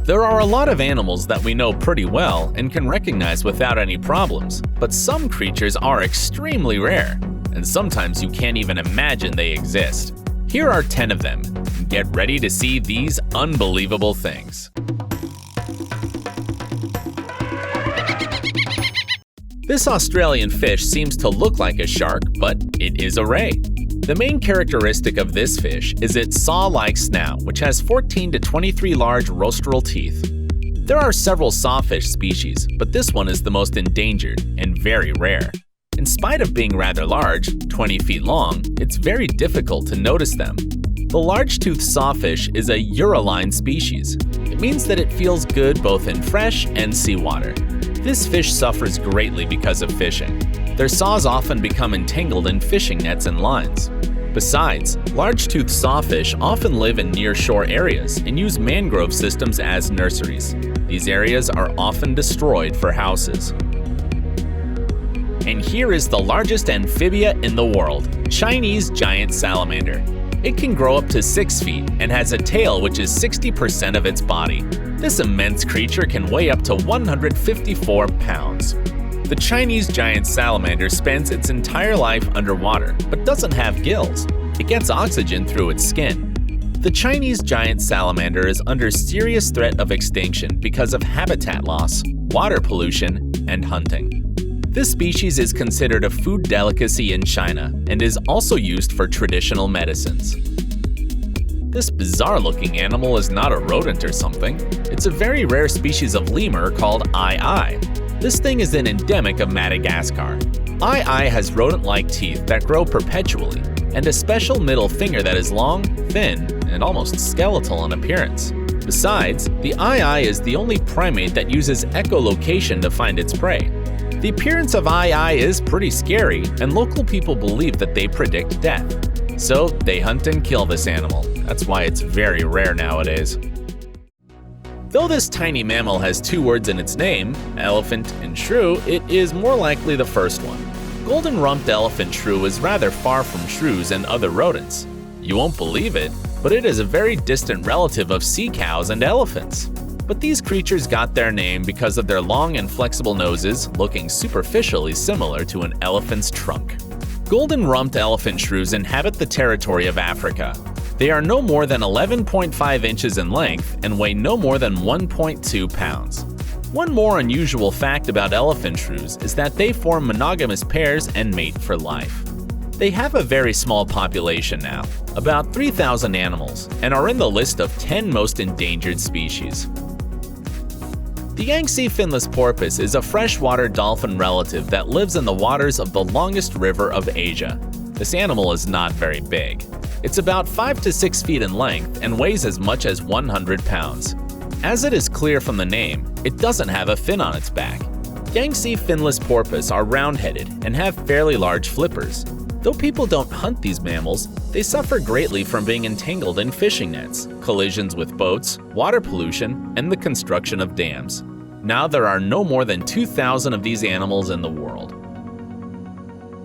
There are a lot of animals that we know pretty well and can recognize without any problems, but some creatures are extremely rare, and sometimes you can't even imagine they exist. Here are 10 of them. Get ready to see these unbelievable things. This Australian fish seems to look like a shark, but it is a ray. The main characteristic of this fish is its saw-like snout, which has 14 to 23 large rostral teeth. There are several sawfish species, but this one is the most endangered and very rare. In spite of being rather large, 20 feet long, it's very difficult to notice them. The large-toothed sawfish is a uriline species. It means that it feels good both in fresh and seawater. This fish suffers greatly because of fishing. Their saws often become entangled in fishing nets and lines. Besides, large-toothed sawfish often live in near-shore areas and use mangrove systems as nurseries. These areas are often destroyed for houses. And here is the largest amphibia in the world, Chinese giant salamander. It can grow up to 6 feet and has a tail which is 60% of its body. This immense creature can weigh up to 154 pounds. The Chinese giant salamander spends its entire life underwater, but doesn't have gills. It gets oxygen through its skin. The Chinese giant salamander is under serious threat of extinction because of habitat loss, water pollution, and hunting. This species is considered a food delicacy in China and is also used for traditional medicines. This bizarre-looking animal is not a rodent or something. It's a very rare species of lemur called ii. This thing is an endemic of Madagascar. Ii has rodent-like teeth that grow perpetually, and a special middle finger that is long, thin, and almost skeletal in appearance. Besides, the ii is the only primate that uses echolocation to find its prey. The appearance of ii is pretty scary, and local people believe that they predict death. So they hunt and kill this animal. That's why it's very rare nowadays. Though this tiny mammal has 2 words in its name, elephant and shrew, it is more likely the first one. Golden-Rumped elephant shrew is rather far from shrews and other rodents. You won't believe it, but it is a very distant relative of sea cows and elephants. But these creatures got their name because of their long and flexible noses, looking superficially similar to an elephant's trunk. Golden-Rumped elephant shrews inhabit the territory of Africa. They are no more than 11.5 inches in length and weigh no more than 1.2 pounds. One more unusual fact about elephant shrews is that they form monogamous pairs and mate for life. They have a very small population now, about 3,000 animals, and are in the list of 10 most endangered species. The Yangtze Finless porpoise is a freshwater dolphin relative that lives in the waters of the longest river of Asia. This animal is not very big. It's about 5 to 6 feet in length and weighs as much as 100 pounds. As it is clear from the name, it doesn't have a fin on its back. Yangtze Finless porpoise are round-headed and have fairly large flippers. Though people don't hunt these mammals, they suffer greatly from being entangled in fishing nets, collisions with boats, water pollution, and the construction of dams. Now there are no more than 2,000 of these animals in the world.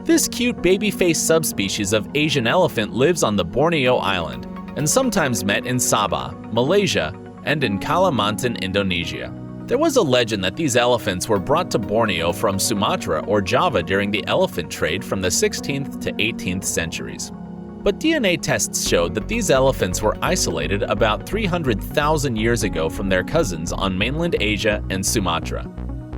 This cute baby-faced subspecies of Asian elephant lives on the Borneo island and sometimes met in Sabah, Malaysia, and in Kalimantan, Indonesia. There was a legend that these elephants were brought to Borneo from Sumatra or Java during the elephant trade from the 16th to 18th centuries. But DNA tests showed that these elephants were isolated about 300,000 years ago from their cousins on mainland Asia and Sumatra.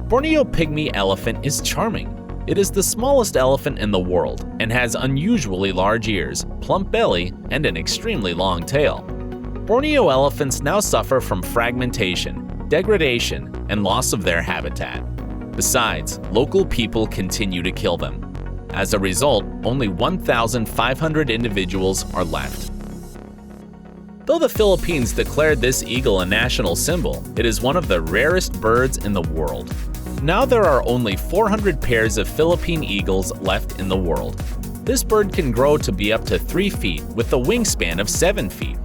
Borneo pygmy elephant is charming. It is the smallest elephant in the world and has unusually large ears, plump belly, and an extremely long tail. Borneo elephants now suffer from fragmentation, degradation, and loss of their habitat. Besides, local people continue to kill them. As a result, only 1,500 individuals are left. Though the Philippines declared this eagle a national symbol, it is one of the rarest birds in the world. Now there are only 400 pairs of Philippine eagles left in the world. This bird can grow to be up to 3 feet with a wingspan of 7 feet.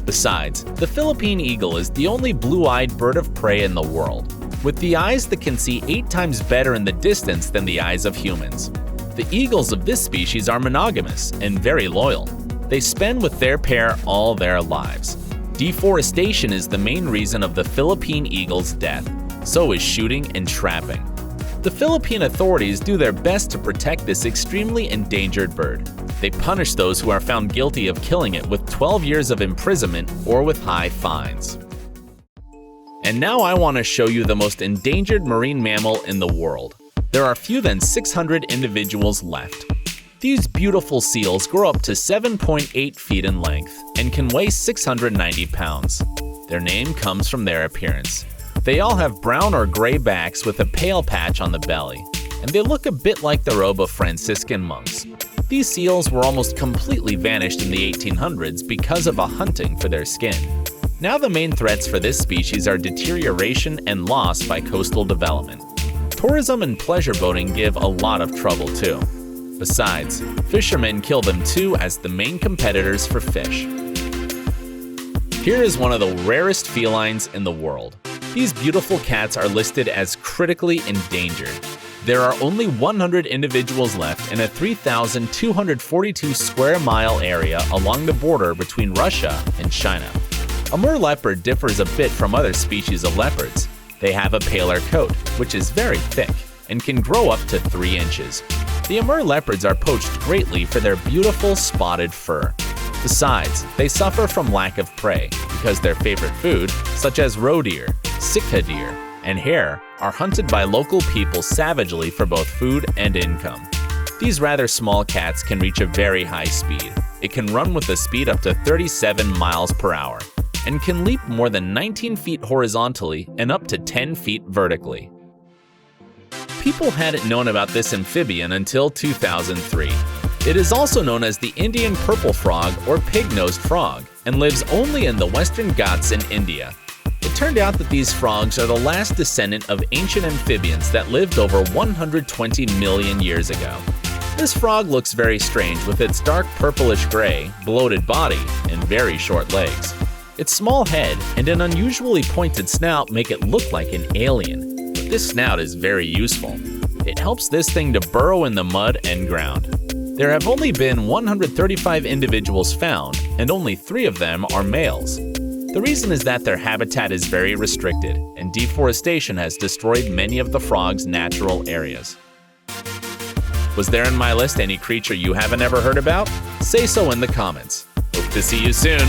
Besides, the Philippine eagle is the only blue-eyed bird of prey in the world, with the eyes that can see 8 times better in the distance than the eyes of humans. The eagles of this species are monogamous and very loyal. They spend with their pair all their lives. Deforestation is the main reason of the Philippine eagle's death. So is shooting and trapping. The Philippine authorities do their best to protect this extremely endangered bird. They punish those who are found guilty of killing it with 12 years of imprisonment or with high fines. And now I want to show you the most endangered marine mammal in the world. There are fewer than 600 individuals left. These beautiful seals grow up to 7.8 feet in length and can weigh 690 pounds. Their name comes from their appearance. They all have brown or gray backs with a pale patch on the belly, and they look a bit like the robe of Franciscan monks. These seals were almost completely vanished in the 1800s because of a hunting for their skin. Now the main threats for this species are deterioration and loss by coastal development. Tourism and pleasure boating give a lot of trouble too. Besides, fishermen kill them too as the main competitors for fish. Here is one of the rarest felines in the world. These beautiful cats are listed as critically endangered. There are only 100 individuals left in a 3,242 square mile area along the border between Russia and China. A Amur leopard differs a bit from other species of leopards. They have a paler coat, which is very thick, and can grow up to 3 inches. The Amur leopards are poached greatly for their beautiful spotted fur. Besides, they suffer from lack of prey because their favorite food, such as roe deer, Sitka deer, and hare, are hunted by local people savagely for both food and income. These rather small cats can reach a very high speed. It can run with a speed up to 37 miles per hour and can leap more than 19 feet horizontally and up to 10 feet vertically. People hadn't known about this amphibian until 2003. It is also known as the Indian purple frog or pig-nosed frog and lives only in the Western Ghats in India. It turned out that these frogs are the last descendant of ancient amphibians that lived over 120 million years ago. This frog looks very strange with its dark purplish gray, bloated body, and very short legs. Its small head and an unusually pointed snout make it look like an alien, but this snout is very useful. It helps this thing to burrow in the mud and ground. There have only been 135 individuals found, and only 3 of them are males. The reason is that their habitat is very restricted, and deforestation has destroyed many of the frog's natural areas. Was there in my list any creature you haven't ever heard about? Say so in the comments. Hope to see you soon.